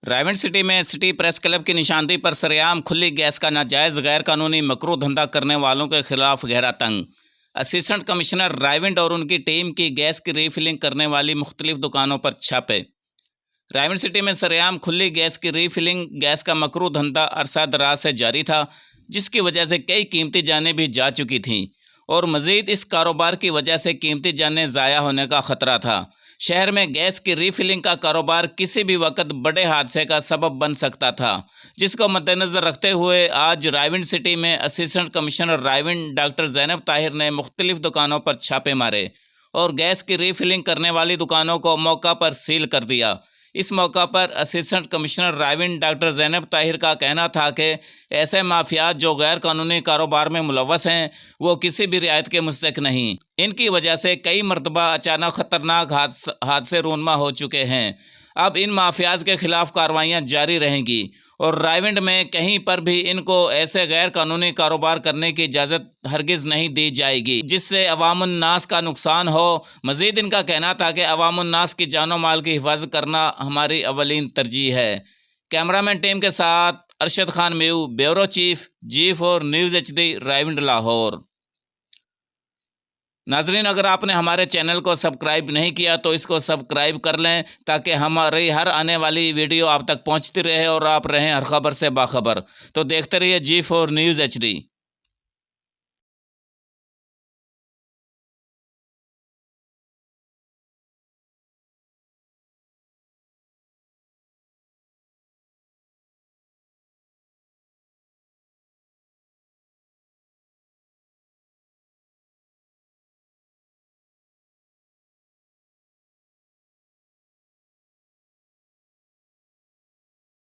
Raigarh city में city press club की निशानदेही पर सरेआम खुली गैस का नाजायज़ गैर कानूनी मकरू धंधा करने वालों के खिलाफ गहरा तंग। असिस्टेंट कमिश्नर रायगढ़ और उनकी टीम की गैस की रीफिलिंग करने वाली मुख्तलिफ दुकानों पर छापे। रायगढ़ सिटी में सरेआम खुली गैस की रीफिलिंग गैस का मकरू धंधा अरसा दराज से जारी था, जिसकी वजह से कई कीमती जानें भी जा चुकी थीं और मज़ीद इस कारोबार की वजह से कीमती जानें ज़ाया होने का ख़तरा था। शहर में गैस की रीफिलिंग का कारोबार किसी भी वक्त बड़े हादसे का सबब बन सकता था, जिसको मद्देनज़र रखते हुए आज रायगढ़ सिटी में assistant commissioner Raigarh doctor Zainab Tahir ने मुख्तलिफ दुकानों पर छापे मारे और गैस की रीफिलिंग करने वाली दुकानों को मौका पर सील कर दिया। इस मौका पर assistant commissioner Raigarh doctor Zainab Tahir का कहना था कि ऐसे माफियात जो गैर कानूनी कारोबार में मुलव्वस हैं, वो किसी भी रियायत के मुस्तहिक नहीं। इनकी वजह से कई मरतबा अचानक ख़तरनाक हादसे रूनमा हो चुके हैं। अब इन माफियाज के खिलाफ कार्रवाइयाँ जारी रहेंगी और रायगढ़ में कहीं पर भी इनको ऐसे गैर कानूनी कारोबार करने की इजाज़त हरगिज़ नहीं दी जाएगी, जिससे अवामुन्नास का नुकसान हो। मज़ीद इनका कहना था कि अवामुन्नास की जानो माल की हिफाजत करना हमारी अवलीन तरजीह है। कैमरामैन टीम के साथ Arshad Khan Meo, bureau chief G4 news HD, Raigarh, Lahore. नाजरीन, अगर आपने हमारे चैनल को सब्सक्राइब नहीं किया तो इसको सब्सक्राइब कर लें, ताकि हमारी हर आने वाली वीडियो आप तक पहुंचती रहे और आप रहें हर खबर से बाखबर। तो देखते रहिए G4 न्यूज़ HD।